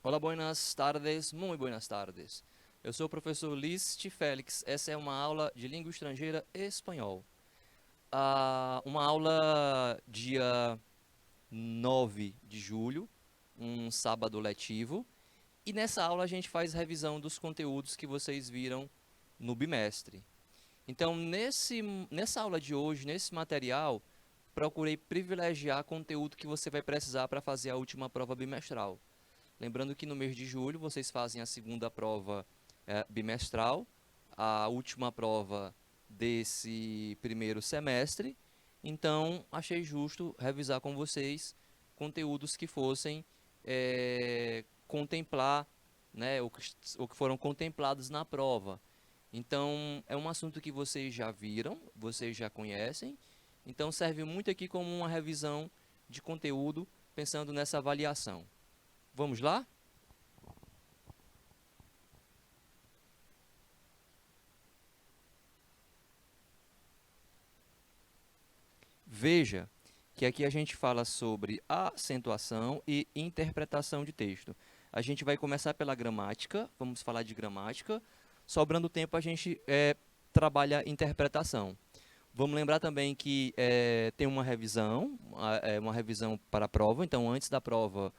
Olá, buenas tardes, muito buenas tardes. Eu sou o professor List Félix. Essa é uma aula de língua estrangeira espanhol. Uma aula dia 9 de julho, um sábado letivo. E nessa aula a gente faz revisão dos conteúdos que vocês viram no bimestre. Então, nessa aula de hoje, nesse material, procurei privilegiar conteúdo que você vai precisar para fazer a última prova bimestral. Lembrando que no mês de julho vocês fazem a segunda prova bimestral, a última prova desse primeiro semestre. Então, achei justo revisar com vocês conteúdos que fossem contemplar, né, o que foram contemplados na prova. Então, é um assunto que vocês já viram, vocês já conhecem. Então, serve muito aqui como uma revisão de conteúdo, pensando nessa avaliação. Vamos lá? Veja que aqui a gente fala sobre acentuação e interpretação de texto. A gente vai começar pela gramática, vamos falar de gramática. Sobrando tempo, a gente trabalha interpretação. Vamos lembrar também que tem uma revisão para a prova. Então, antes da prova,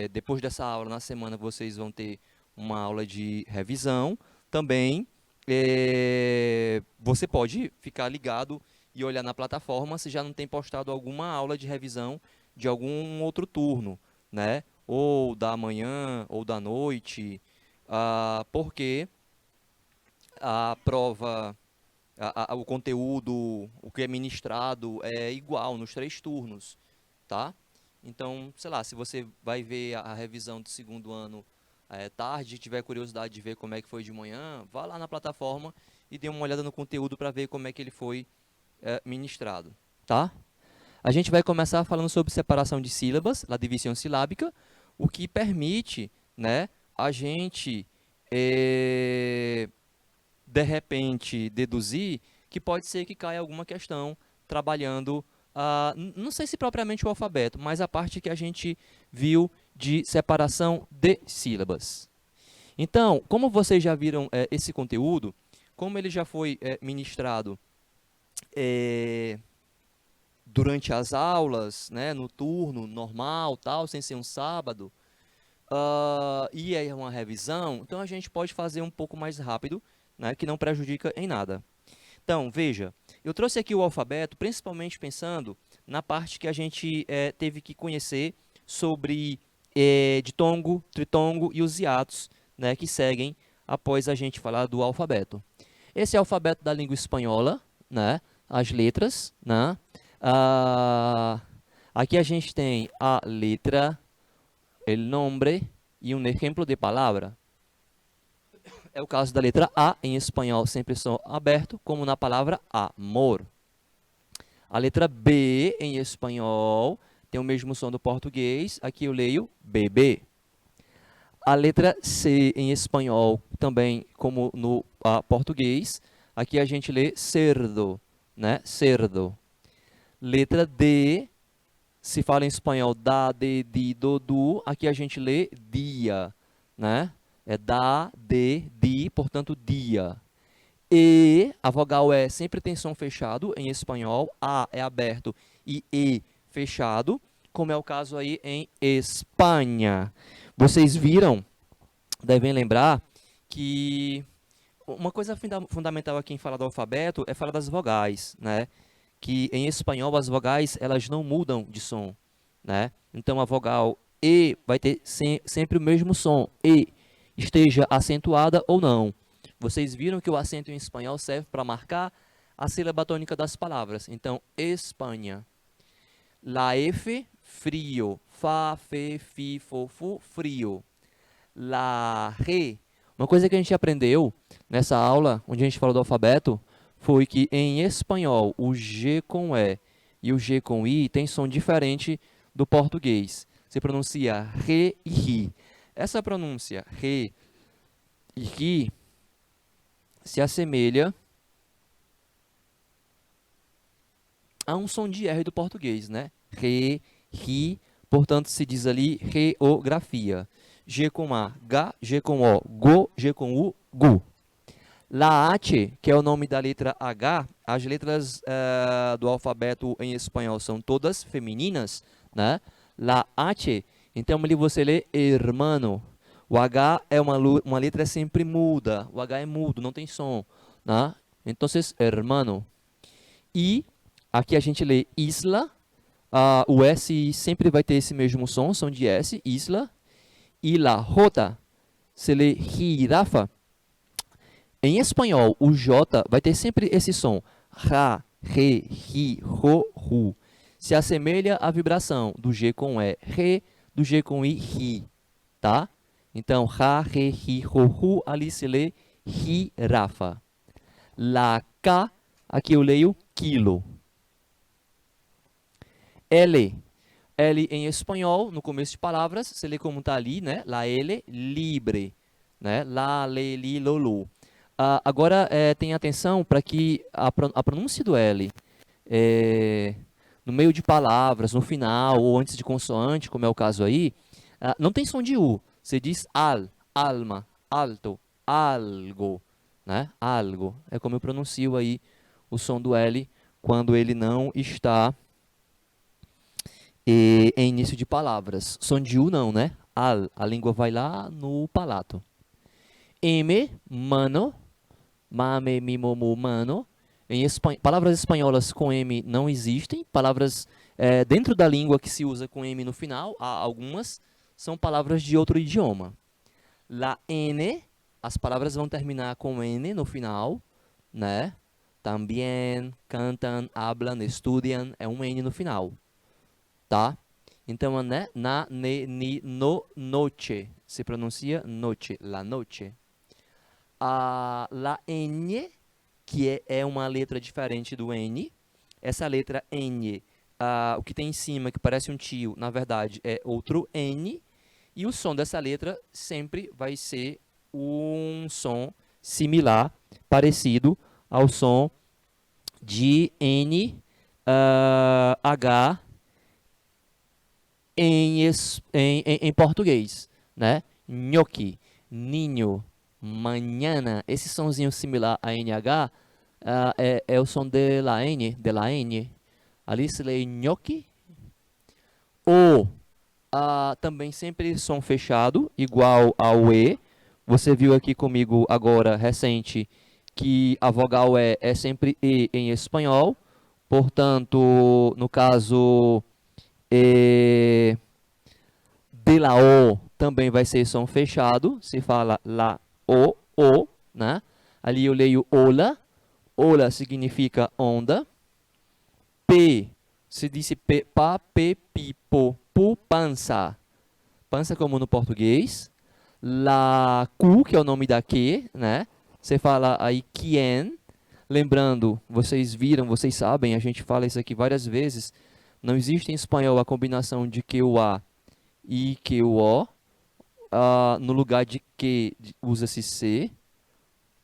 depois dessa aula, na semana, vocês vão ter uma aula de revisão. Também, você pode ficar ligado e olhar na plataforma se já não tem postado alguma aula de revisão de algum outro turno, né? Ou da manhã, ou da noite, porque a prova, o conteúdo, o que é ministrado é igual nos 3 turnos, tá? Então, sei lá, se você vai ver a revisão do segundo ano tarde, tiver curiosidade de ver como é que foi de manhã, vá lá na plataforma e dê uma olhada no conteúdo para ver como é que ele foi ministrado, tá? A gente vai começar falando sobre separação de sílabas, a divisão silábica, o que permite, né, a gente, de repente, deduzir que pode ser que caia alguma questão trabalhando, não sei se propriamente o alfabeto, mas a parte que a gente viu de separação de sílabas. Então, como vocês já viram esse conteúdo, como ele já foi ministrado durante as aulas, né, no turno normal, tal, sem ser um sábado, e aí é uma revisão, então a gente pode fazer um pouco mais rápido, né, que não prejudica em nada. Então, veja, eu trouxe aqui o alfabeto, principalmente pensando na parte que a gente teve que conhecer sobre ditongo, tritongo e os hiatos, né, que seguem após a gente falar do alfabeto. Esse é o alfabeto da língua espanhola, né, as letras, né? Aqui a gente tem a letra, el nombre e um exemplo de palavra. É o caso da letra A, em espanhol sempre som aberto, como na palavra amor. A letra B, em espanhol, tem o mesmo som do português, aqui eu leio bebê. A letra C, em espanhol, também como no português, aqui a gente lê cerdo, né? Cerdo. Letra D, se fala em espanhol da, de, di, do, du, aqui a gente lê dia, né? É da, de, di, portanto, dia. E, a vogal E sempre tem som fechado em espanhol, A é aberto e E fechado, como é o caso aí em Espanha. Vocês viram, devem lembrar, que uma coisa fundamental aqui em falar do alfabeto é falar das vogais, né? Que em espanhol as vogais elas não mudam de som, né? Então a vogal E vai ter sempre o mesmo som, E, esteja acentuada ou não. Vocês viram que o acento em espanhol serve para marcar a sílaba tônica das palavras. Então, Espanha. La F, frio. Fa, fe, fi, fo, fu, frio. La Re. Uma coisa que a gente aprendeu nessa aula, onde a gente falou do alfabeto, foi que em espanhol o G com E e o G com I tem som diferente do português. Se pronuncia re e ri. Essa pronúncia re e ri se assemelha a um som de R do português, né? Re, ri, portanto se diz ali reografia. G com A, ga, G com O, go, G com U, gu. La H, que é o nome da letra H, as letras do alfabeto em espanhol são todas femininas, né? La H, então ali você lê hermano. O H é uma letra sempre muda, o H é mudo, não tem som, né? Então, hermano. E aqui a gente lê isla, o S sempre vai ter esse mesmo som de S, isla. E la J, se lê jirafa. Em espanhol, o J vai ter sempre esse som. Ra, re, ri, ro, ru. Se assemelha à vibração do G com E, re, do G com I, ri. Tá? Então, ra, re, ri, ro, ru, ali se lê jirafa. La K, aqui eu leio quilo. L. L em espanhol, no começo de palavras, se lê como está ali, né? La L, libre. Né? La, le, li, lo, lu. Agora, tenha atenção para que a pronúncia do L, no meio de palavras, no final ou antes de consoante, como é o caso aí, não tem som de U. Você diz al, alma, alto, algo, né? Algo. É como eu pronuncio aí o som do L quando ele não está em início de palavras. Som de U não, né? Al, a língua vai lá no palato. M, mano, mame, mimo, mu, mano. Palavras espanholas com M não existem. Palavras dentro da língua que se usa com M no final, há algumas, são palavras de outro idioma. La N, as palavras vão terminar com N no final, né? Também, cantam, hablan, estudiam, é um N no final, tá? Então, né? Na, ne, ni, no, noche. Se pronuncia noche, la noche. La N, que é uma letra diferente do N. Essa letra N, o que tem em cima, que parece um tio, na verdade, é outro N. E o som dessa letra sempre vai ser um som similar, parecido ao som de N, H em português, né? Nhoque, ninho, manhana, esse sonzinho similar a NH é o som de la N. Ali se lê nhoque. O, também sempre som fechado, igual ao E. Você viu aqui comigo agora, recente, que a vogal E é sempre E em espanhol. Portanto, no caso de la O também vai ser som fechado. Se fala la o, né? Ali eu leio ola. Ola significa onda. P, se diz pa, pe, pi, po, pu, pança. Pança como no português. La Q, que é o nome da que, né? Você fala aí quien. Lembrando, vocês viram, vocês sabem, a gente fala isso aqui várias vezes. Não existe em espanhol a combinação de QA e QO. No lugar de que usa-se C,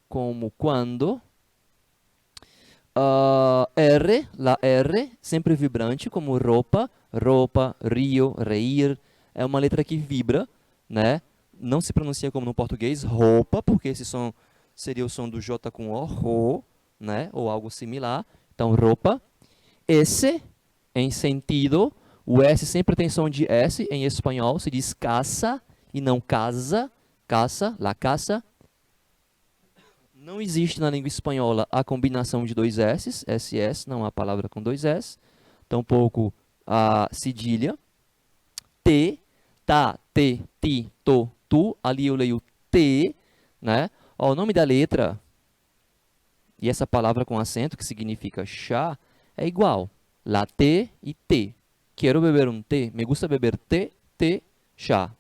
como quando. R, la R, sempre vibrante, como roupa, roupa, rio, reír. É uma letra que vibra, né? Não se pronuncia como no português, roupa, porque esse som seria o som do J com O, ro, né? Ou algo similar. Então, roupa. S, em sentido. O S sempre tem som de S em espanhol. Se diz caça e não casa. Caça, la caça. Não existe na língua espanhola a combinação de dois S, SS, não há palavra com dois S. Tampouco a cedilha. T, tá, te, ti, to, tu. Ali eu leio T, né? Ó, o nome da letra e essa palavra com acento, que significa chá, é igual. Latte e T. Quero beber um té. Me gusta beber té, té, chá.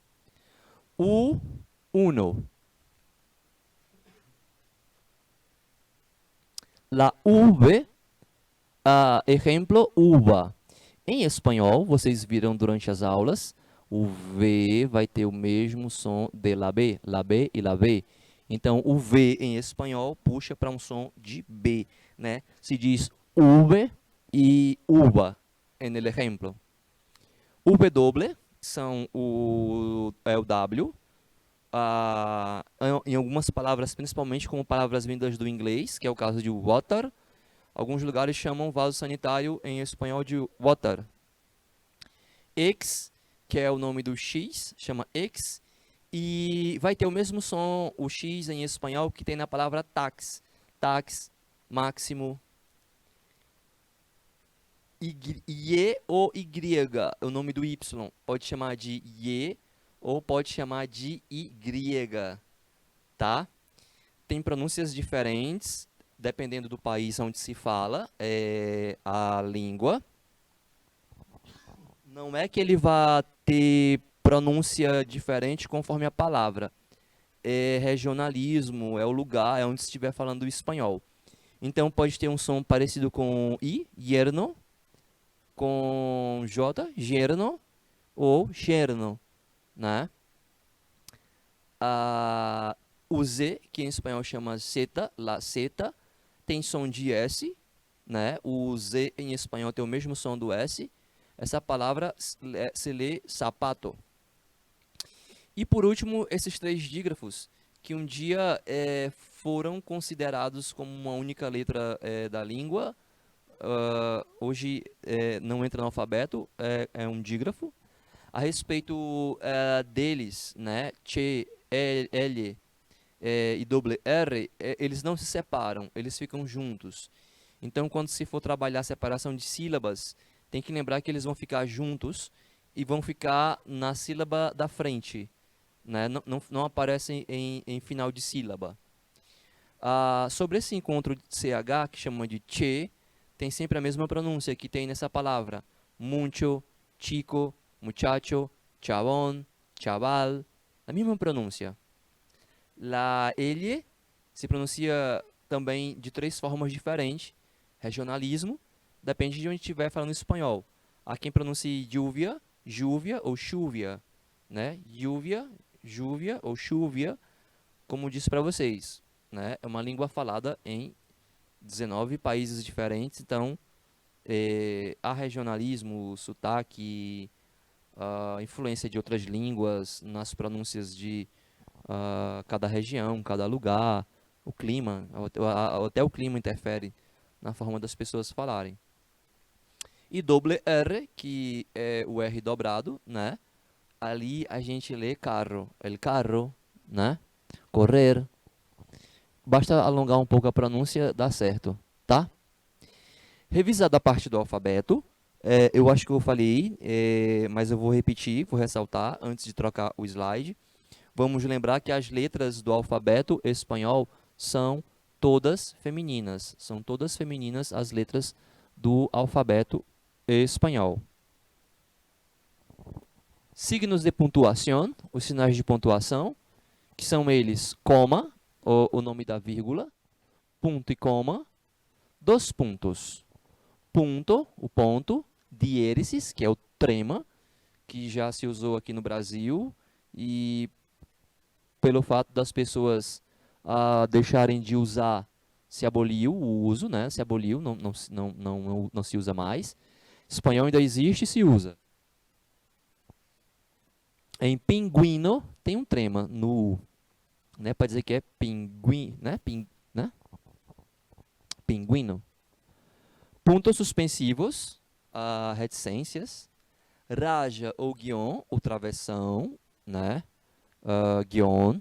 Uno. La V, exemplo, uva. Em espanhol, vocês viram durante as aulas, o V vai ter o mesmo som de la B e la B. Então, o V em espanhol puxa para um som de B, né? Se diz V e uva, en el ejemplo. W é o W, em algumas palavras, principalmente como palavras vindas do inglês, que é o caso de water, alguns lugares chamam vaso sanitário em espanhol de water. X, que é o nome do X, chama X, e vai ter o mesmo som, o X em espanhol, que tem na palavra tax. Tax, máximo. Y ou Y, é o nome do Y. Pode chamar de Y ou pode chamar de Y, tá? Tem pronúncias diferentes, dependendo do país onde se fala a língua. Não é que ele vá ter pronúncia diferente conforme a palavra. É regionalismo, é o lugar, é onde se estiver falando o espanhol. Então pode ter um som parecido com I, yerno, com J, yerno, ou cherno, né? O Z, que em espanhol chama zeta, la zeta, tem som de S, né? O Z em espanhol tem o mesmo som do S. Essa palavra se lê sapato. E por último, esses três dígrafos, que um dia foram considerados como uma única letra da língua, hoje não entra no alfabeto, é um dígrafo. A respeito deles, né, Che, L e doble R, eles não se separam, eles ficam juntos. Então, quando se for trabalhar a separação de sílabas, tem que lembrar que eles vão ficar juntos e vão ficar na sílaba da frente, né? Não aparecem em final de sílaba. Sobre esse encontro de CH, que chamam de che, tem sempre a mesma pronúncia que tem nessa palavra. Mucho, chico, muchacho, chabón, chaval, a mesma pronúncia. La L se pronuncia também de três formas diferentes. Regionalismo, depende de onde estiver falando espanhol. Há quem pronuncie lluvia, júvia ou chúvia, né? Lluvia, júvia ou chúvia, como disse para vocês, né? É uma língua falada em 19 países diferentes, então há regionalismo, sotaque, influência de outras línguas nas pronúncias de cada região, cada lugar, o clima, até o clima interfere na forma das pessoas falarem. E doble R, que é o R dobrado, né? Ali a gente lê carro, el carro, né? Correr. Basta alongar um pouco a pronúncia, dá certo, tá? Revisada a parte do alfabeto, eu acho que eu falei, mas eu vou repetir, vou ressaltar antes de trocar o slide. Vamos lembrar que as letras do alfabeto espanhol são todas femininas. São todas femininas as letras do alfabeto espanhol. Signos de pontuação, os sinais de pontuação, que são eles coma, o nome da vírgula, ponto e coma, dois pontos. Ponto, o ponto, diéresis, que é o trema, que já se usou aqui no Brasil, e pelo fato das pessoas deixarem de usar, se aboliu o uso, né? Se aboliu, não se usa mais. Espanhol ainda existe e se usa. Em pinguino, tem um trema no U, né? Para dizer que é pinguim, né? Pinguino. Pontos suspensivos, reticências. Raja ou guion, o travessão, né? Guion.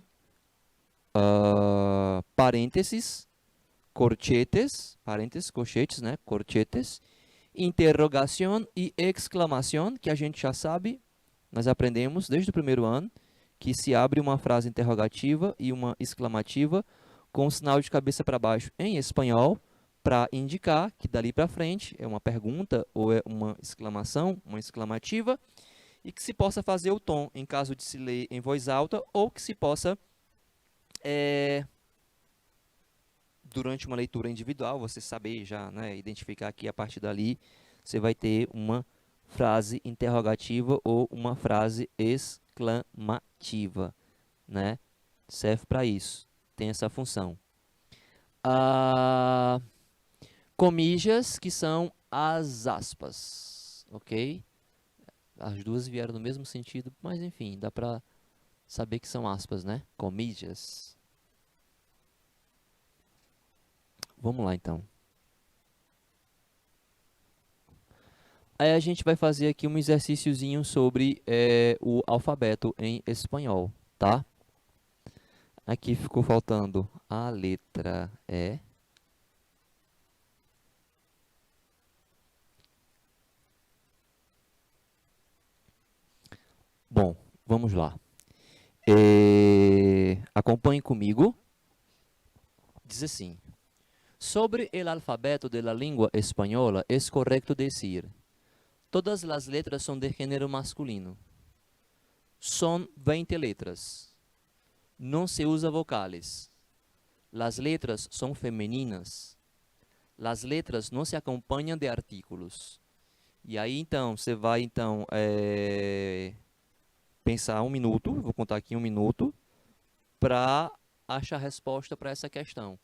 Parênteses, corchetes, parênteses, colchetes, né? Corchetes. Interrogação e exclamação, que a gente já sabe, nós aprendemos desde o primeiro ano, que se abre uma frase interrogativa e uma exclamativa com um sinal de cabeça para baixo em espanhol, para indicar que dali para frente é uma pergunta ou é uma exclamação, uma exclamativa, e que se possa fazer o tom em caso de se ler em voz alta ou que se possa, durante uma leitura individual, você saber já, né, identificar que a partir dali você vai ter uma frase interrogativa ou uma frase exclamativa, né? Serve para isso, tem essa função. Comijas, que são as aspas, ok? As duas vieram no mesmo sentido, mas enfim, dá para Saber que são aspas, né? Comillas. Vamos lá, então. Aí a gente vai fazer aqui um exercíciozinho sobre o alfabeto em espanhol, tá? Aqui ficou faltando a letra E. Bom, vamos lá. Acompanhe comigo. Diz assim. Sobre el alfabeto de la lengua española es correcto decir, todas las letras son de género masculino. Son 20 letras. No se usa vocales. Las letras son femeninas. Las letras não se acompanham de artículos. E aí, então, você vai, então, pensar um minuto, vou contar aqui um minuto, para achar a resposta para essa questão.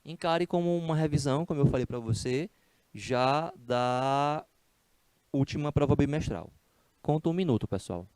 Encare como uma revisão, como eu falei para você, já da última prova bimestral. Conta um minuto, pessoal.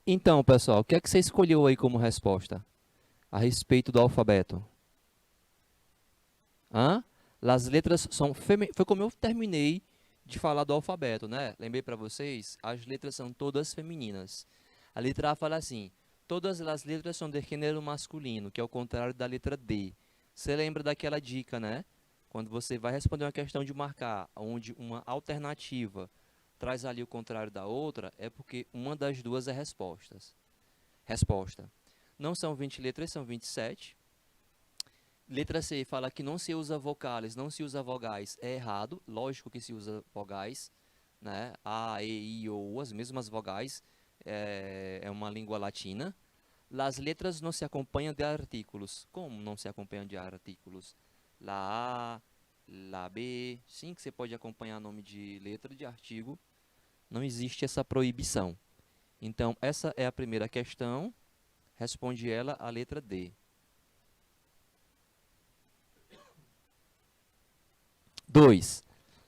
Então, pessoal, o que é que você escolheu aí como resposta a respeito do alfabeto? Hã? As letras são femininas. Foi como eu terminei de falar do alfabeto, né? Lembrei para vocês, as letras são todas femininas. A letra A fala assim, todas as letras são de gênero masculino, que é o contrário da letra D. Você lembra daquela dica, né? Quando você vai responder uma questão de marcar, onde uma alternativa traz ali o contrário da outra, é porque uma das duas é resposta. Não são 20 letras, são 27. Letra C fala que não se usa vocais, não se usa vogais. É errado. Lógico que se usa vogais, né? A, E, I, O, U, as mesmas vogais. É uma língua latina. As letras não se acompanham de artículos. Como não se acompanham de artículos? La A, La B. Sim, que você pode acompanhar nome de letra de artigo. Não existe essa proibição. Então, essa é a primeira questão. Responde ela a letra D. 2.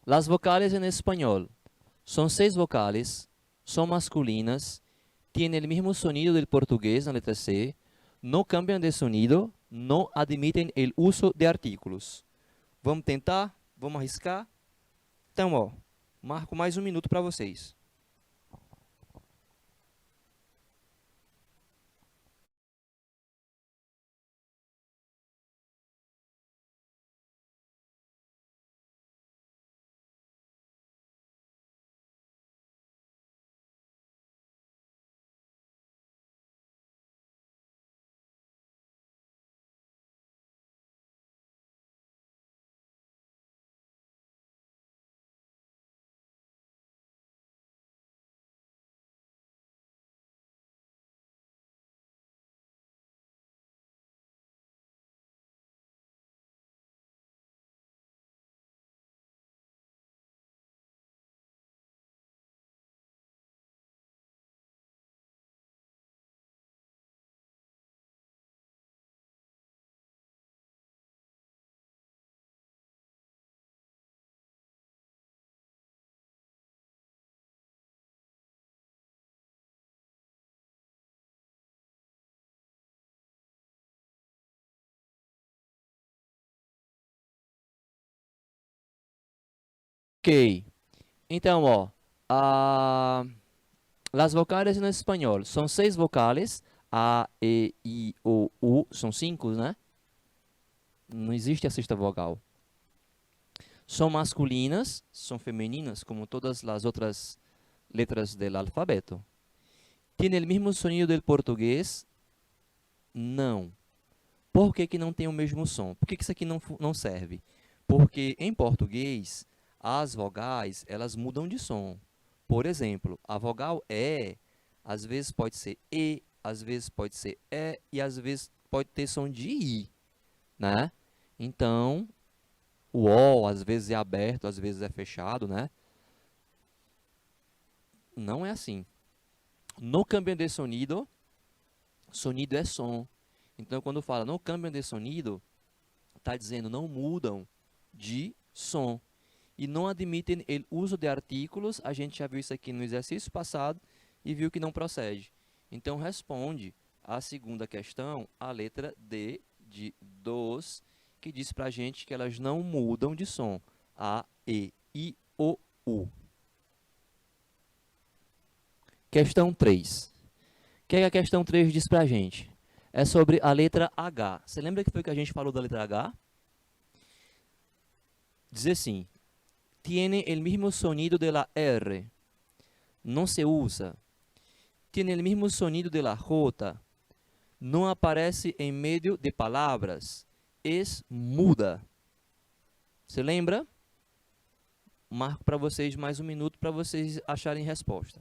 Las vocales en español son 6 vocales, son masculinas, tienen el mismo sonido del portugués en la letra C, no cambian de sonido, no admiten el uso de artículos. Vamos tentar? Vamos arriscar? Então, ó, marco mais um minuto para vocês. Ok. Então, ó, a, las vocales no espanhol são 6 vocales. A, E, I, O, U. São 5, né? Não existe a sexta vogal. São masculinas, são femininas, como todas as outras letras do alfabeto. Tem o mesmo sonido do português? Não. Por que que não tem o mesmo som? Por que que isso aqui não serve? Porque em português, as vogais, elas mudam de som. Por exemplo, a vogal E, às vezes pode ser E, às vezes pode ser E, e às vezes pode ter som de I, né? Então, o O, às vezes é aberto, às vezes é fechado, né? Não é assim. No cambio de sonido, sonido é som. Então, quando fala no cambio de sonido, está dizendo não mudam de som. E não admitem o uso de artículos. A gente já viu isso aqui no exercício passado e viu que não procede. Então, responde a segunda questão, a letra D de dos, que diz para a gente que elas não mudam de som. A, E, I, O, U. Questão 3. O que é que a questão 3 diz para a gente? É sobre a letra H. Você lembra que foi que a gente falou da letra H? Diz assim, tiene el mismo sonido de la R, no se usa. Tiene el mismo sonido de la J, no aparece en medio de palabras, es muda. Você lembra? Marco para vocês mais um minuto para vocês acharem resposta.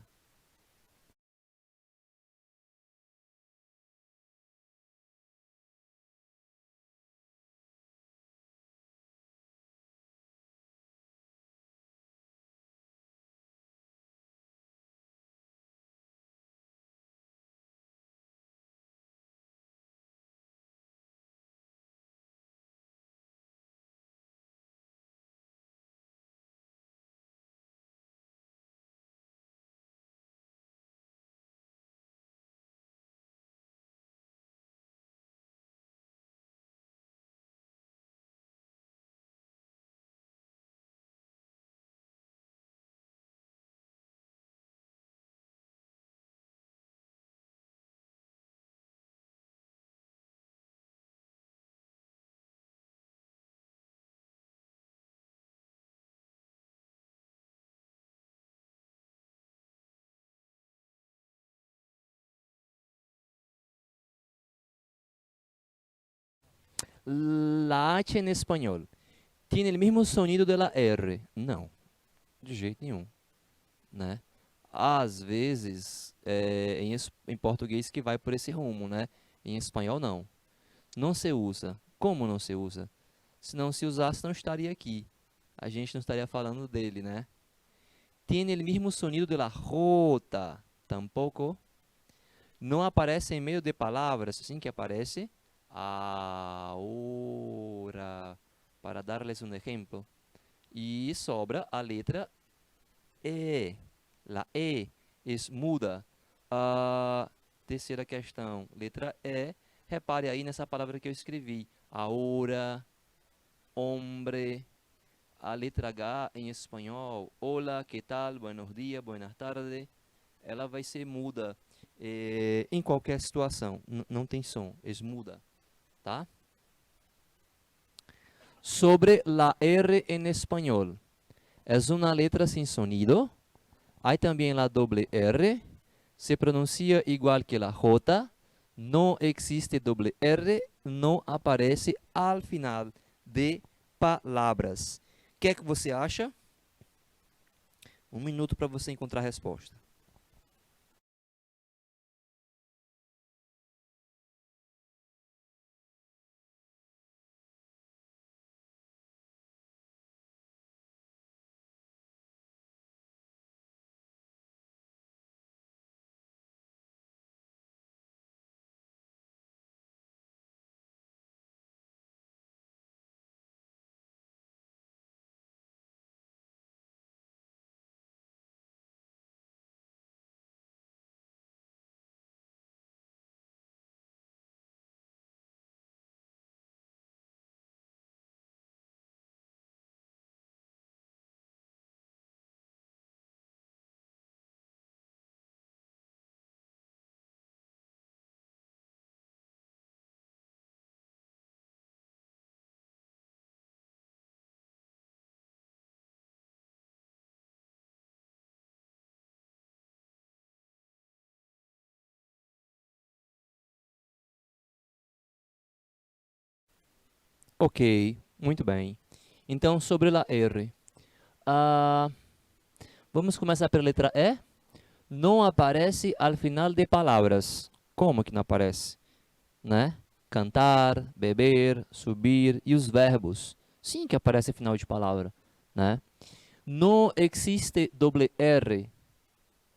La H en español. Tiene el mismo sonido de la R? Não, de jeito nenhum, né? Às vezes, em português que vai por esse rumo, né? Em espanhol, não. Não se usa. Como não se usa? Se não se usasse, não estaria aqui. A gente não estaria falando dele, né? Tiene el mismo sonido de la J. Tampoco. Não aparece em meio de palavras. Sim que aparece. Ahora. Para darles um exemplo. E sobra a letra E. La E é muda. A terceira questão, letra E. Repare aí nessa palavra que eu escrevi. Ahora, hombre. A letra H em espanhol. Hola, que tal? Buenos días, buenas tardes. Ela vai ser muda em qualquer situação. Não tem som, é muda, tá? Sobre la R en español. Es una letra sin sonido. Hay también la doble R. Se pronuncia igual que la J. No existe doble R. No aparece al final de palavras. O que é que você acha? Um minuto para você encontrar a resposta. Ok, muito bem. Então, sobre a R. Ah, vamos começar pela letra E. Não aparece ao final de palavras. Como que não aparece? Né? Cantar, beber, subir e os verbos. Sim que aparece ao final de palavra, né? Não existe doble R.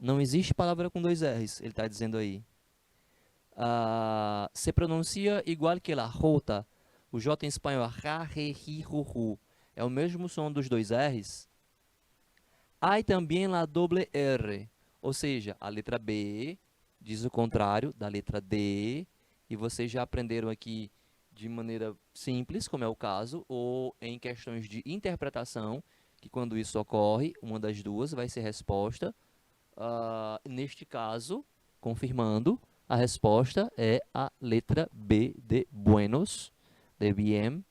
Não existe palavra com dois R's, ele está dizendo aí. Se pronuncia igual que a J. O J em espanhol é ra, re, ri, ru, ru. É o mesmo som dos dois R's. Há também a doble R, ou seja, a letra B diz o contrário da letra D, e vocês já aprenderam aqui de maneira simples, como é o caso, ou em questões de interpretação, que quando isso ocorre, uma das duas vai ser resposta. Neste caso, confirmando, a resposta é a letra B de Buenos, de Bien,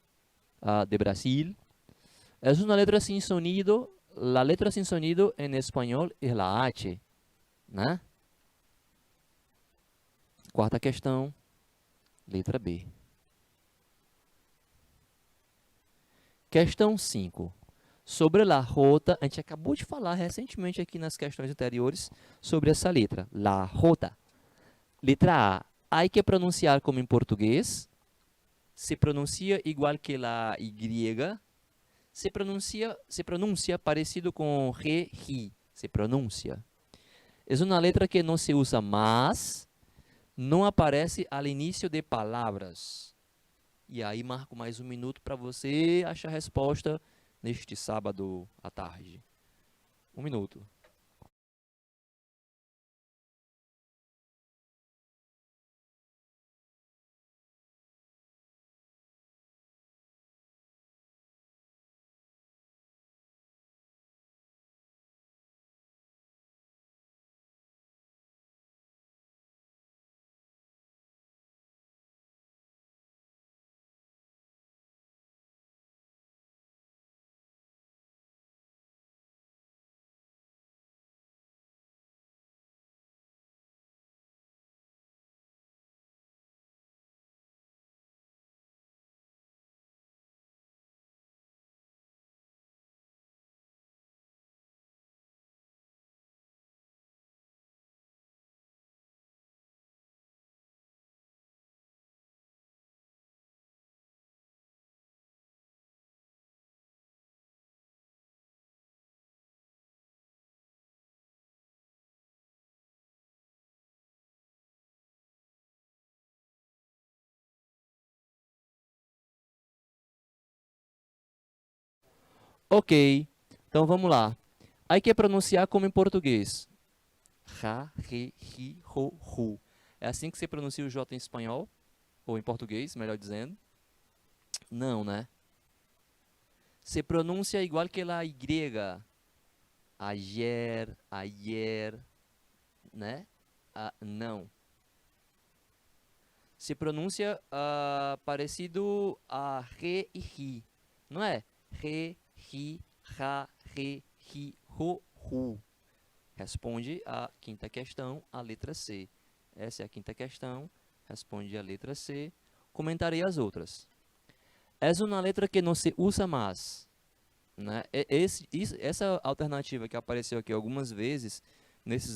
de Brasil. É uma letra sem sonido. La letra sin sonido en español es la H, né? Quarta questão, letra B. Questão 5. Sobre la J, a gente acabou de falar recentemente aqui nas questões anteriores sobre essa letra, la J. Letra A, há que pronunciar como em português, se pronuncia igual que la Y, se pronuncia parecido com re, ri, se pronuncia. É uma letra que não se usa mais, não aparece ao início de palavras. E aí marco mais um minuto para você achar a resposta neste sábado à tarde. Um minuto. Ok, então vamos lá. Aí que pronunciar como em português. Ra, re, ri, ro, ru. É assim que se pronuncia o J em espanhol, ou em português, melhor dizendo. Não, né? Se pronuncia igual que a Y. Ayer, ayer, né? Não. Se pronuncia parecido a re e ri. Não é? Re, ri, ra, re, ri, ro, ru. Responde a quinta questão, a letra C. Essa é a quinta questão. Responde a letra C. Comentarei as outras. É uma letra que não se usa mais. Né? Essa alternativa que apareceu aqui algumas vezes nesse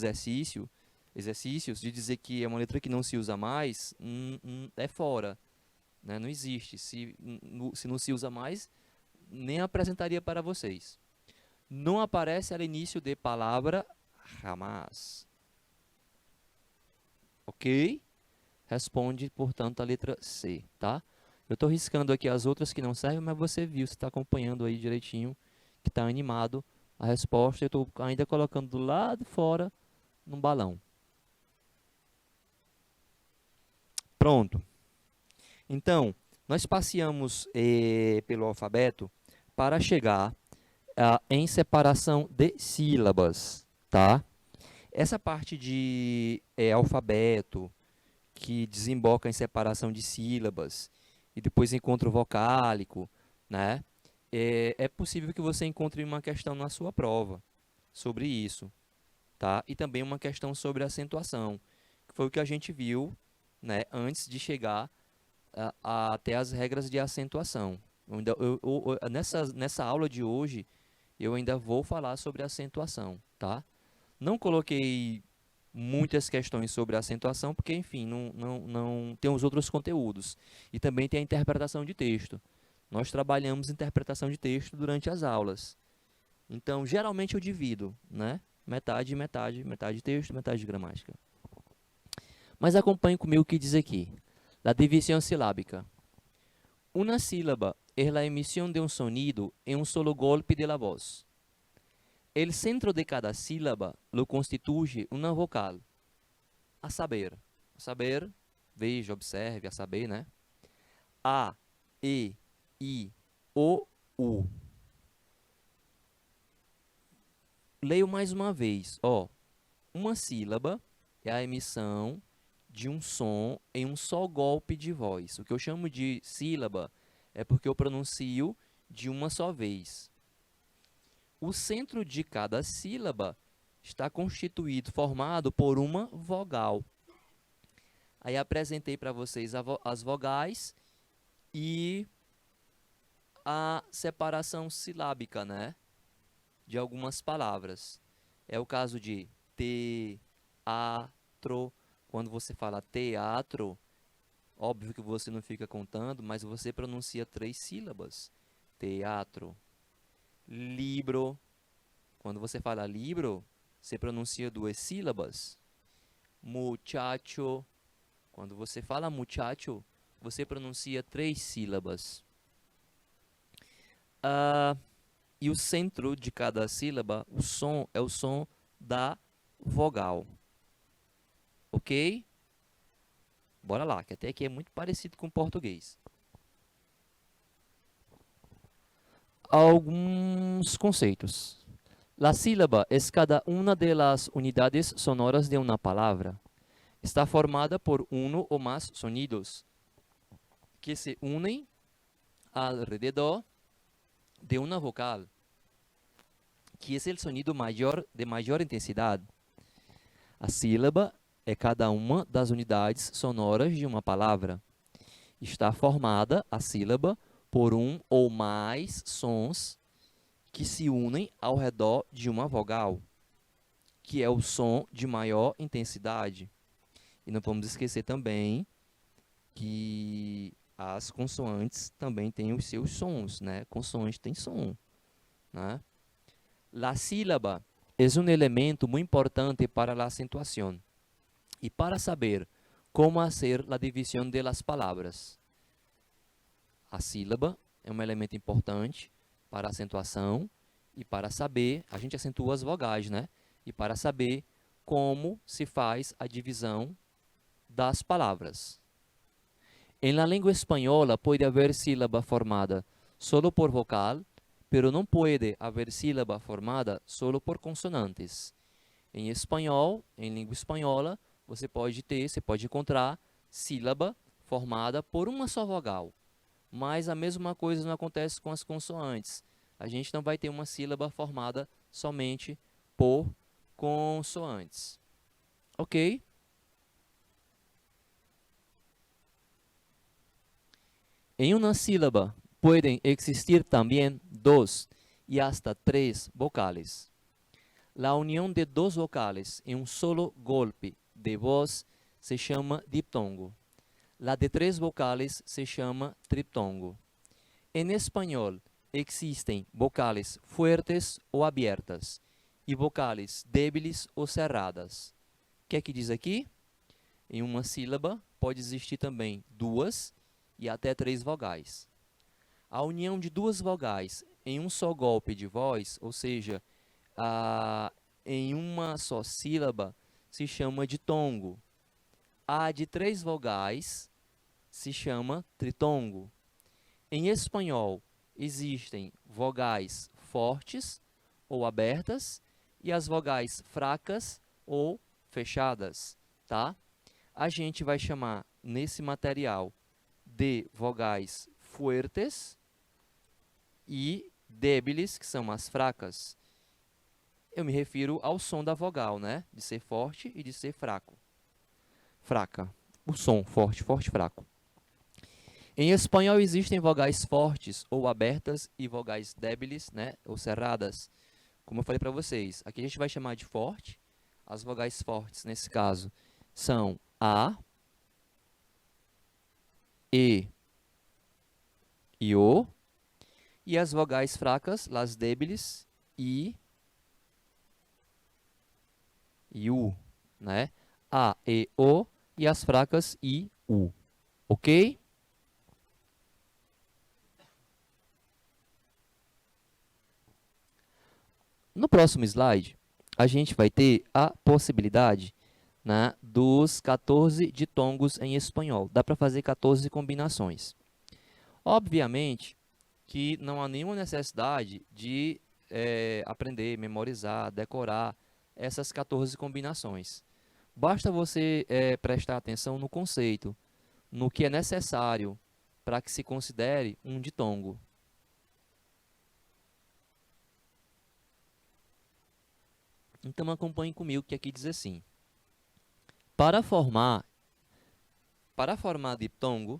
exercícios de dizer que é uma letra que não se usa mais, é fora. Né? Não existe. Se não se usa mais, nem apresentaria para vocês. Não aparece ao início de palavra jamás. Ok? Responde, portanto, a letra C, tá? Eu estou riscando aqui as outras que não servem, mas você viu, você está acompanhando aí direitinho, que está animado a resposta. Eu estou ainda colocando do lado de fora, num balão. Pronto. Então, nós passeamos pelo alfabeto para chegar em separação de sílabas, tá? Essa parte de alfabeto, que desemboca em separação de sílabas, e depois encontro vocálico, né? É possível que você encontre uma questão na sua prova sobre isso, tá? E também uma questão sobre acentuação, que foi o que a gente viu, né, antes de chegar até as regras de acentuação. Nessa aula de hoje, eu ainda vou falar sobre acentuação, tá? Não coloquei muitas questões sobre acentuação, porque, enfim, não tem os outros conteúdos. E também tem a interpretação de texto. Nós trabalhamos interpretação de texto durante as aulas. Então, geralmente eu divido, né? Metade, metade, metade de texto, metade de gramática. Mas acompanhe comigo o que diz aqui. La división silábica. Una sílaba es la emisión de un sonido en un solo golpe de la voz. El centro de cada sílaba lo constituye una vocal. A saber, veja, observe, a saber, né? A, E, I, O, U. Leio mais uma vez, ó. Uma sílaba é a emissão de um som em um só golpe de voz. O que eu chamo de sílaba é porque eu pronuncio de uma só vez. O centro de cada sílaba está constituído, formado por uma vogal. Aí apresentei para vocês as vogais e a separação silábica, né, de algumas palavras. É o caso de teatro. Quando você fala teatro, óbvio que você não fica contando, mas você pronuncia 3 sílabas. Teatro. Libro. Quando você fala libro, você pronuncia 2 sílabas. Muchacho. Quando você fala muchacho, você pronuncia 3 sílabas. E o centro de cada sílaba, o som, é o som da vogal. Ok? Bora lá, que até aqui é muito parecido com o português. Alguns conceitos. La sílaba es cada una de las unidades sonoras de una palabra. Está formada por uno o más sonidos que se unen alrededor de una vocal, que es el sonido de mayor intensidad. A sílaba é cada uma das unidades sonoras de uma palavra. Está formada a sílaba por um ou mais sons que se unem ao redor de uma vogal, que é o som de maior intensidade. E não vamos esquecer também que as consoantes também têm os seus sons, né? Consoante tem som, né? La sílaba es un elemento muy importante para la acentuación y para saber cómo hacer la división de las palabras. A sílaba é um elemento importante para a acentuação e para saber, a gente acentua as vogais, né? E para saber como se faz a divisão das palavras. En la lengua española puede haber sílaba formada solo por vocal, pero não pode haver sílaba formada solo por consonantes. Em espanhol, em língua espanhola, você pode encontrar sílaba formada por uma só vogal. Mas a mesma coisa não acontece com as consoantes. A gente não vai ter uma sílaba formada somente por consoantes. Ok? Em uma sílaba pueden existir también 2 y hasta 3 vocales. La unión de 2 vocales en un solo golpe de voz se llama diptongo. La de 3 vocales se llama triptongo. En español existen vocales fuertes o abiertas e vocales débiles ou cerradas. O que é que diz aqui? Em uma sílaba pode existir também 2 e até 3 vogais. A união de 2 vogais em um só golpe de voz, ou seja, em uma só sílaba, se chama ditongo. A de 3 vogais se chama tritongo. Em espanhol, existem vogais fortes ou abertas e as vogais fracas ou fechadas, tá? A gente vai chamar nesse material de vogais fuertes e débiles, que são as fracas. Eu me refiro ao som da vogal, né? De ser forte e de ser fraco. Fraca. O som, forte, forte, fraco. Em espanhol existem vogais fortes ou abertas e vogais débeis, né, ou cerradas. Como eu falei para vocês, aqui a gente vai chamar de forte. As vogais fortes, nesse caso, são A, e O. E as vogais fracas, las débiles, I e U, né? A, E, O e as fracas I, U. Ok? No próximo slide, a gente vai ter a possibilidade, né, dos 14 ditongos em espanhol. Dá para fazer 14 combinações. Obviamente que não há nenhuma necessidade de aprender, memorizar, decorar essas 14 combinações. Basta você prestar atenção no conceito, no que é necessário para que se considere um ditongo. Então acompanhe comigo que aqui diz assim. Para formar diptongo,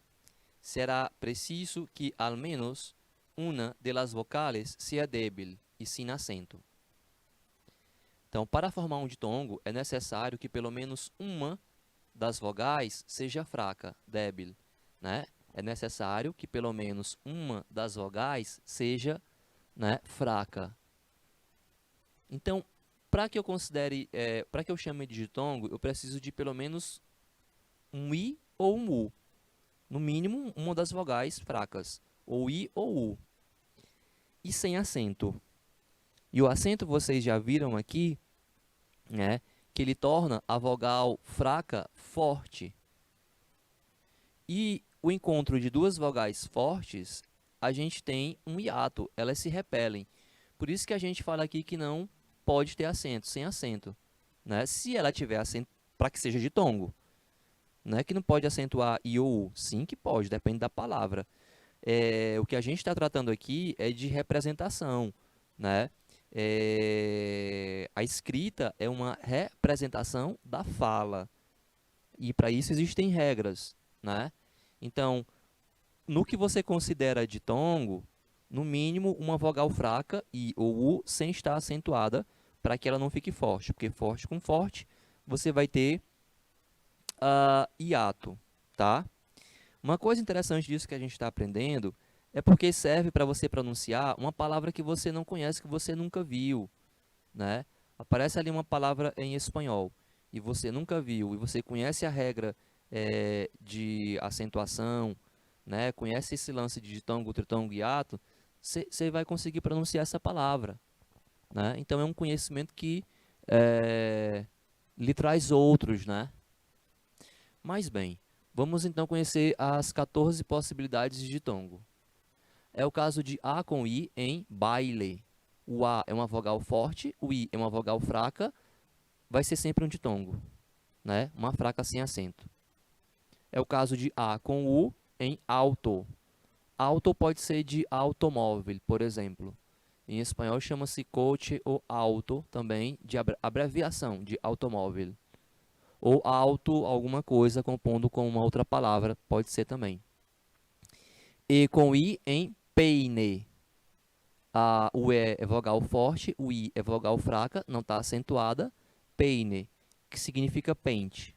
será preciso que al menos una de las vocales sea débil e sin acento. Então, para formar um ditongo, é necessário que pelo menos uma das vogais seja fraca, débil, né? É necessário que pelo menos uma das vogais seja, né, fraca. Então, para que eu considere, para que eu chame de ditongo, eu preciso de pelo menos um i ou um u. No mínimo, uma das vogais fracas, ou i ou u. E sem acento. E o acento vocês já viram aqui, né, que ele torna a vogal fraca forte. E o encontro de duas vogais fortes, a gente tem um hiato, elas se repelem. Por isso que a gente fala aqui que não pode ter acento, sem acento, né? Se ela tiver acento, para que seja ditongo. Não é que não pode acentuar i ou u. Sim que pode, depende da palavra. O que a gente está tratando aqui é de representação, né? A escrita é uma representação da fala. E para isso existem regras, né? Então, no que você considera ditongo, no mínimo uma vogal fraca, i ou u, sem estar acentuada, para que ela não fique forte. Porque forte com forte, você vai ter hiato, tá? Uma coisa interessante disso que a gente está aprendendo é porque serve para você pronunciar uma palavra que você não conhece, que você nunca viu, né? Aparece ali uma palavra em espanhol e você nunca viu, e você conhece a regra de acentuação, né? Conhece esse lance de ditongo, tritongo e hiato, você vai conseguir pronunciar essa palavra, né? Então é um conhecimento que lhe traz outros, né? Mas bem, vamos então conhecer as 14 possibilidades de ditongo. É o caso de A com I em baile. O A é uma vogal forte, o I é uma vogal fraca, vai ser sempre um ditongo, né? Uma fraca sem acento. É o caso de A com U em auto. Auto pode ser de automóvel, por exemplo. Em espanhol chama-se coche ou auto, também de abreviação de automóvel. Ou auto alguma coisa compondo com uma outra palavra, pode ser também. E com I em peine. O E é vogal forte, o I é vogal fraca, não está acentuada. Peine, que significa pente.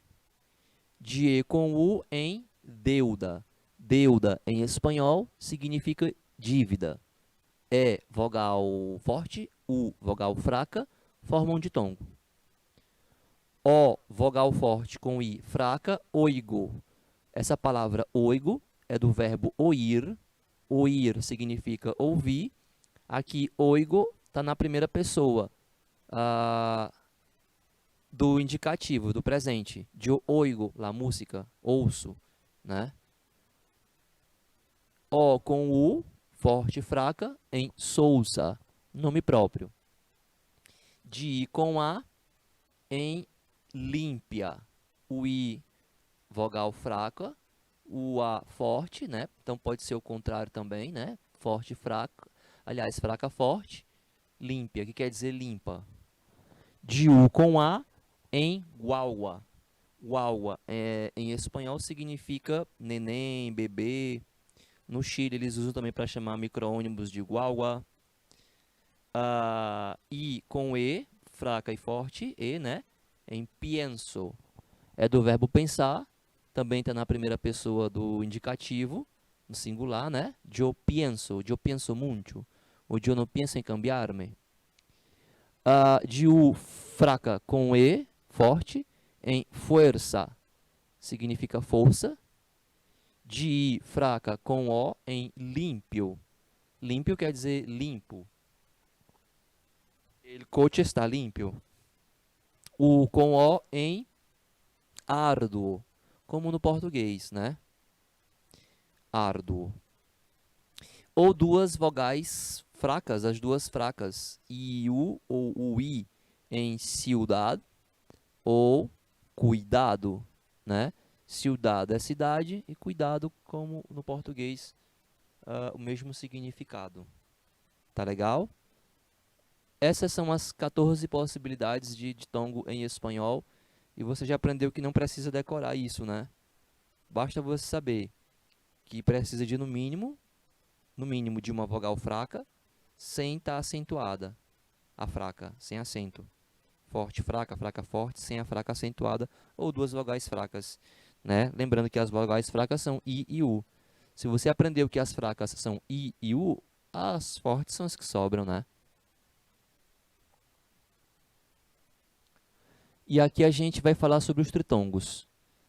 De E com U em deuda. Deuda, em espanhol, significa dívida. E, vogal forte, U, vogal fraca, formam ditongo. O, vogal forte com I fraca, oigo. Essa palavra oigo é do verbo oír. Oír significa ouvir. Aqui, oigo está na primeira pessoa do indicativo, do presente. De oigo, la música, ouço, né? O com U, forte e fraca, em Sousa, nome próprio. De I com A, em límpia. O I, vogal fraca, o A forte, né? Então pode ser o contrário também, né? Forte e fraca. Aliás, fraca, forte. Límpia, que quer dizer limpa. De U com A em guagua. Guagua em espanhol significa neném, bebê. No Chile, eles usam também para chamar micro-ônibus de guagua. I com E, fraca e forte, E, né? Em pienso. É do verbo pensar, também está na primeira pessoa do indicativo, no singular, né? Yo pienso mucho, ou yo no pienso em cambiarme. De U, fraca com E, forte, em fuerza, significa força. De I, fraca com O, em limpio. Limpio quer dizer limpo. El coche está limpio. O com O em árduo, como no português, né? Árduo. Ou duas vogais fracas, as duas fracas, IU ou UI em ciudad ou cuidado, né? Ciudad é cidade e cuidado, como no português, o mesmo significado. Tá legal? Essas são as 14 possibilidades de ditongo em espanhol. E você já aprendeu que não precisa decorar isso, né? Basta você saber que precisa de no mínimo de uma vogal fraca, sem estar acentuada. A fraca, sem acento. Forte, fraca, fraca, forte, sem a fraca acentuada, ou duas vogais fracas, né? Lembrando que as vogais fracas são I e U. Se você aprendeu que as fracas são I e U, as fortes são as que sobram, né? E aqui a gente vai falar sobre os tritongos,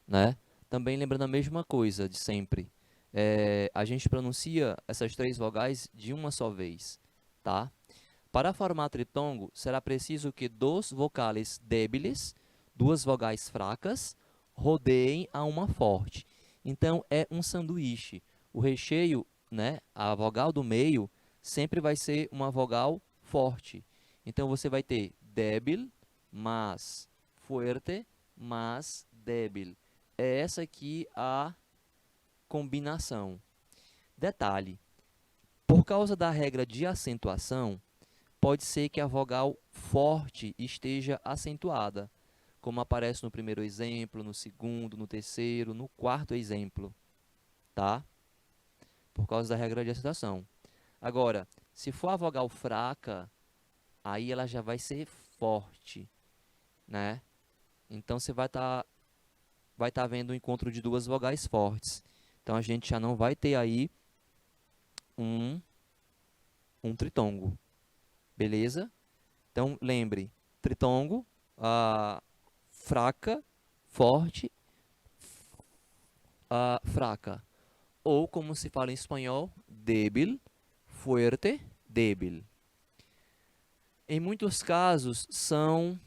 né? Também lembrando a mesma coisa de sempre. A gente pronuncia essas três vogais de uma só vez, tá? Para formar tritongo, será preciso que dois vocales débiles, duas vogais fracas, rodeiem a uma forte. Então, é um sanduíche. O recheio, né, a vogal do meio, sempre vai ser uma vogal forte. Então, você vai ter débil, mas fuerte, mas débil. É essa aqui a combinação. Detalhe, por causa da regra de acentuação, pode ser que a vogal forte esteja acentuada, como aparece no primeiro exemplo, no segundo, no terceiro, no quarto exemplo, tá? Por causa da regra de acentuação. Agora, se for a vogal fraca, aí ela já vai ser forte, né? Então, você vai tá vendo o encontro de duas vogais fortes. Então, a gente já não vai ter aí um tritongo, beleza? Então, lembre, tritongo, fraca, forte, fraca. Ou, como se fala em espanhol, débil, fuerte, débil. Em muitos casos, são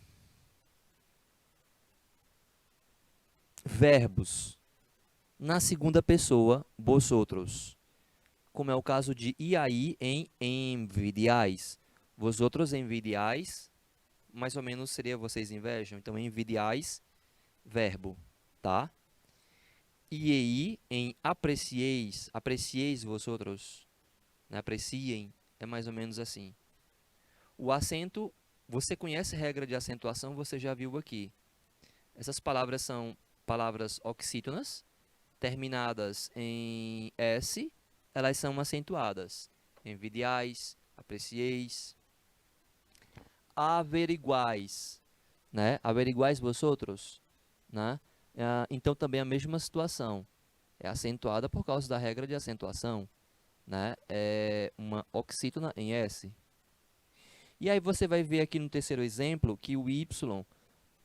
verbos na segunda pessoa, vosotros. Como é o caso de aí em envidiais. Vosotros envidiais, mais ou menos seria vocês invejam. Então, envidiais, verbo, tá? IEI em aprecieis, aprecieis vosotros, né? Apreciem, é mais ou menos assim. O acento, você conhece a regra de acentuação, você já viu aqui. Essas palavras são palavras oxítonas, terminadas em S, elas são acentuadas. Envidiais, aprecieis, averiguais, né? Averiguais vosotros, né? Então, também a mesma situação. É acentuada por causa da regra de acentuação, né? É uma oxítona em S. E aí você vai ver aqui no terceiro exemplo que o Y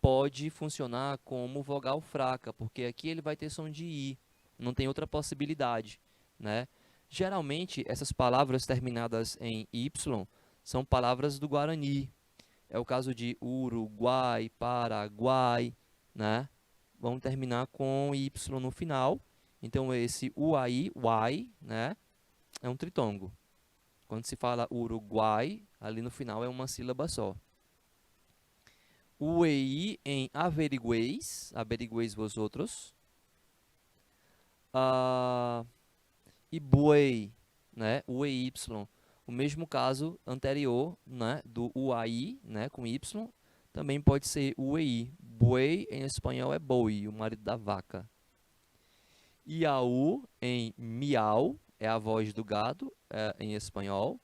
pode funcionar como vogal fraca, porque aqui ele vai ter som de I, não tem outra possibilidade, né? Geralmente, essas palavras terminadas em Y são palavras do Guarani. É o caso de Uruguai, Paraguai, né? Vão terminar com Y no final. Então, esse UAI, Y, né? É um tritongo. Quando se fala Uruguai, ali no final é uma sílaba só. UEI em averigueis, averigueis vosotros. E buei, né? UEY. O mesmo caso anterior, né? Do UAI, né? Com Y, também pode ser UEI. Buei em espanhol é boi, o marido da vaca. IAU em miau, é a voz do gado em espanhol.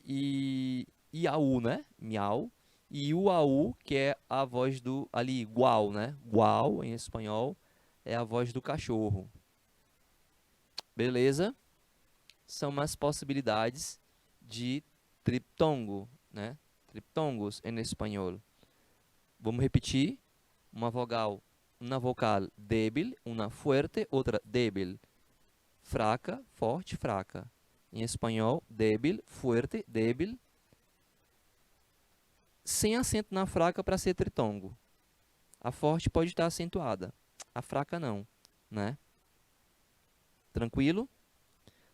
E Iaú, né? Miau. E Uau, que é a voz do ali, guau, né? Guau em espanhol é a voz do cachorro. Beleza? São mais possibilidades de triptongo, né? Triptongos em espanhol. Vamos repetir. Uma vocal débil, uma fuerte, outra débil. Fraca, forte, fraca. Em espanhol, débil, fuerte, débil. Sem acento na fraca para ser tritongo. A forte pode estar acentuada. A fraca não, né? Tranquilo?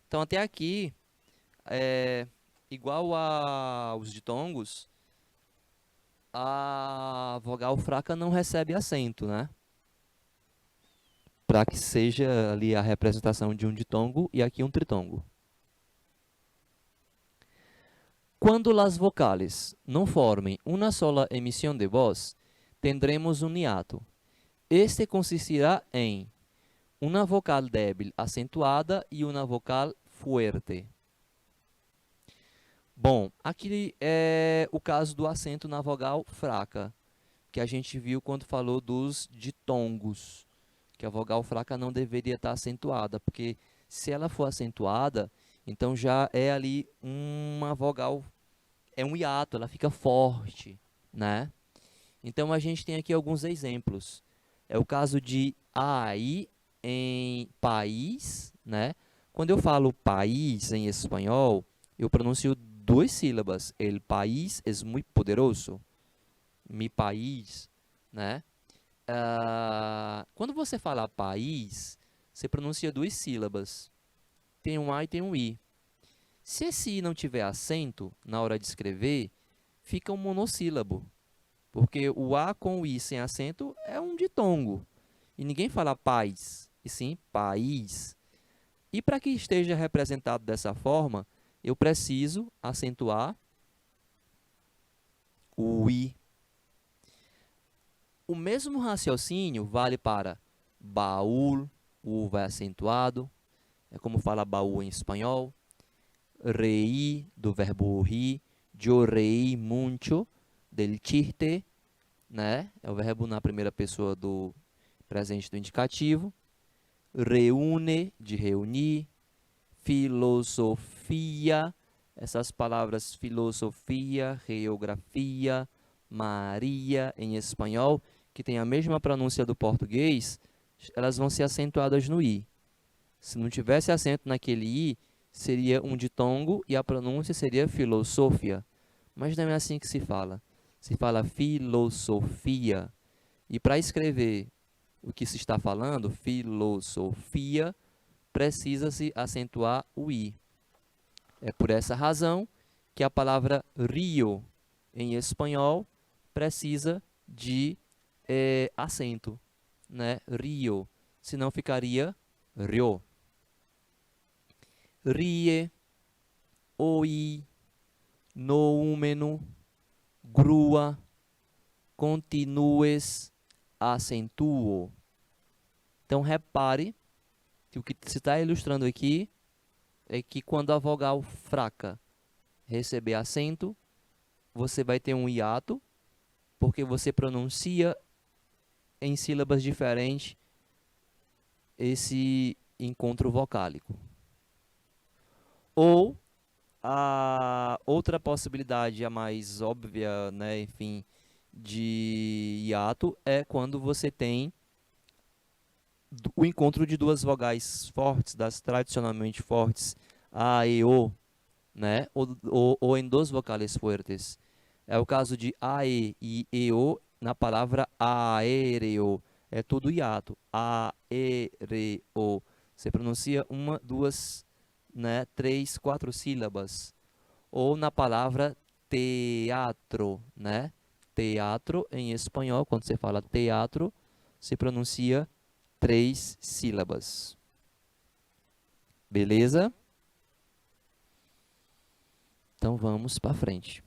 Então até aqui, igual aos ditongos, a vogal fraca não recebe acento, né? Para que seja ali a representação de um ditongo e aqui um tritongo. Quando as vocales não formem uma sola emissão de voz, tendremos um hiato. Este consistirá em uma vocal débil acentuada e uma vocal fuerte. Bom, aqui é o caso do acento na vogal fraca, que a gente viu quando falou dos ditongos, que a vogal fraca não deveria estar acentuada, porque se ela for acentuada, então já é ali uma vogal, é um hiato, ela fica forte, né? Então a gente tem aqui alguns exemplos. É o caso de aí em país, né? Quando eu falo país em espanhol, eu pronuncio duas sílabas. El país es muy poderoso. Mi país, né? Quando você fala país, você pronuncia duas sílabas. Tem um A e tem um I. Se esse I não tiver acento na hora de escrever, fica um monossílabo. Porque o A com o I sem acento é um ditongo. E ninguém fala paz, e sim país. E para que esteja representado dessa forma, eu preciso acentuar o I. O mesmo raciocínio vale para baú, o U vai acentuado, é como fala baú em espanhol. Reí, do verbo rir, yo reí mucho, del chiste, né? É o verbo na primeira pessoa do presente do indicativo. Reúne, de reunir. Filosofia, essas palavras filosofia, geografia, Maria em espanhol, que tem a mesma pronúncia do português, elas vão ser acentuadas no i. Se não tivesse acento naquele i, seria um ditongo e a pronúncia seria filosofia. Mas não é assim que se fala. Se fala filosofia. E para escrever o que se está falando, filosofia, precisa-se acentuar o i. É por essa razão que a palavra rio em espanhol precisa de acento, né? Rio, senão ficaria rio. Rie, oi, noúmeno, grua, continues, acentuo. Então repare que o que se está ilustrando aqui é que quando a vogal fraca receber acento, você vai ter um hiato, porque você pronuncia em sílabas diferentes esse encontro vocálico. Ou a outra possibilidade, a mais óbvia, né, enfim, de hiato, é quando você tem o encontro de duas vogais fortes, das tradicionalmente fortes, A e O, né? Ou em duas vocais fuertes. É o caso de AE e EO na palavra aéreo. É tudo hiato. Aéreo. Você pronuncia uma, duas, né? Três, quatro sílabas. Ou na palavra teatro, né? Teatro em espanhol, quando você fala teatro, se pronuncia três sílabas. Beleza? Então vamos para frente.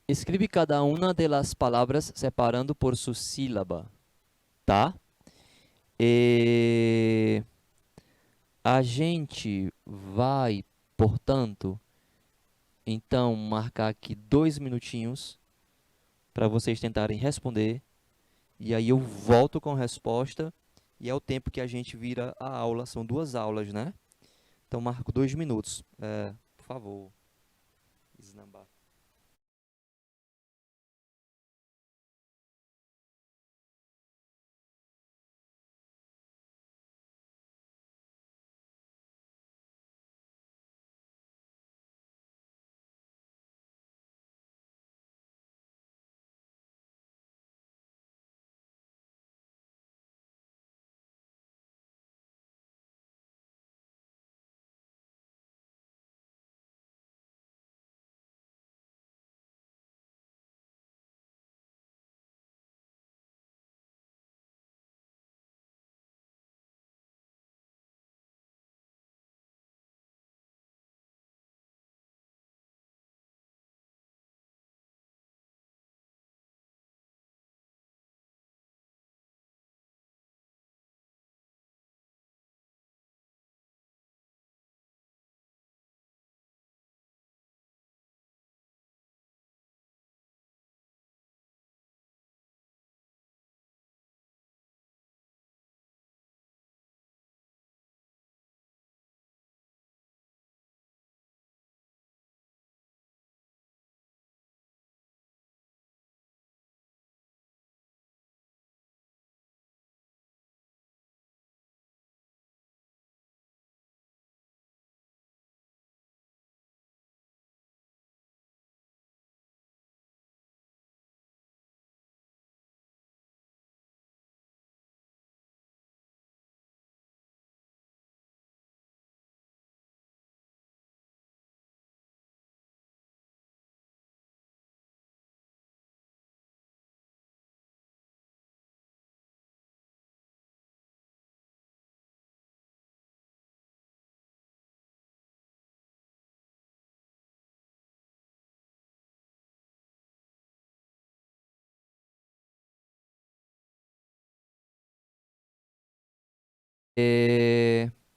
Escreve cada uma das palavras separando por sua sílaba. tá? E a gente vai, portanto, então marcar aqui 2 minutinhos para vocês tentarem responder. E aí eu volto com a resposta. E é o tempo que a gente vira a aula. São 2 aulas, né? Então marco 2 minutos. Por favor, Isnambá.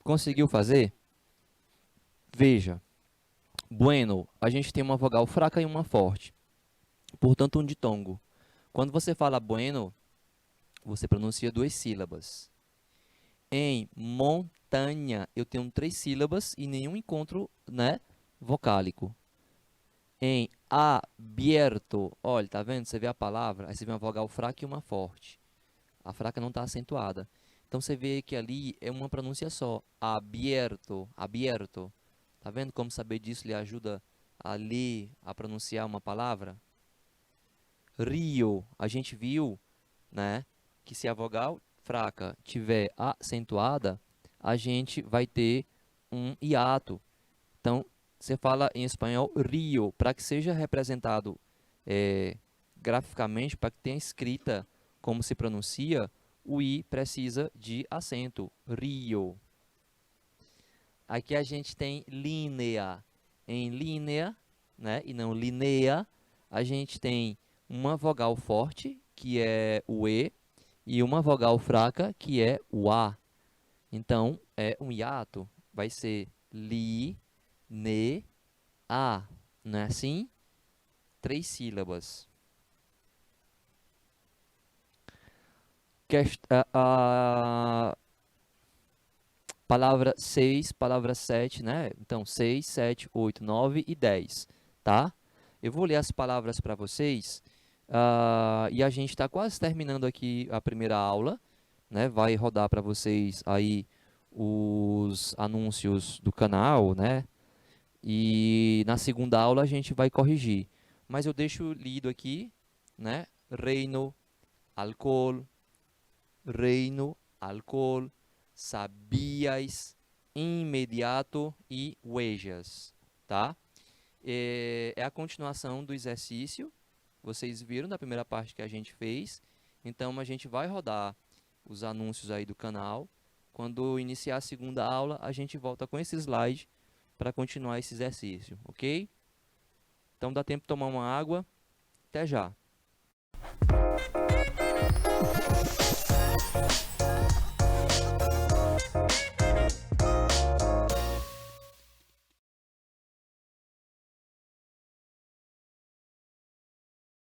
Conseguiu fazer? Veja. Bueno, a gente tem uma vogal fraca e uma forte. Portanto, um ditongo. Quando você fala bueno, você pronuncia 2 sílabas. Em montanha, eu tenho 3 sílabas e nenhum encontro, né, vocálico. Em abierto, olha, tá vendo? Você vê a palavra, aí você vê uma vogal fraca e uma forte. A fraca não está acentuada. Então, você vê que ali é uma pronúncia só. Abierto, abierto. Tá vendo como saber disso lhe ajuda ali a pronunciar uma palavra? Rio, a gente viu, né, que se a vogal fraca tiver acentuada, a gente vai ter um hiato. Então, você fala em espanhol Rio, para que seja representado graficamente, para que tenha escrita como se pronuncia, o I precisa de acento, Rio. Aqui a gente tem linea. Em linea, né, e não linea, a gente tem uma vogal forte, que é o E, e uma vogal fraca, que é o A. Então, é um hiato. Vai ser li, ne, a. Não é assim? 3 sílabas. A palavra 6, palavra 7, né? Então, 6, 7, 8, 9 e 10, tá? Eu vou ler as palavras para vocês. E a gente está quase terminando aqui a primeira aula, né? Vai rodar para vocês aí os anúncios do canal, né? E na segunda aula a gente vai corrigir. Mas eu deixo lido aqui, né? Reino, alcohol, reino, alcohol, sabias, imediato e huellas, tá? É a continuação do exercício. Vocês viram da primeira parte que a gente fez. Então, a gente vai rodar os anúncios aí do canal. Quando iniciar a segunda aula, a gente volta com esse slide para continuar esse exercício, ok? Então, dá tempo de tomar uma água. Até já!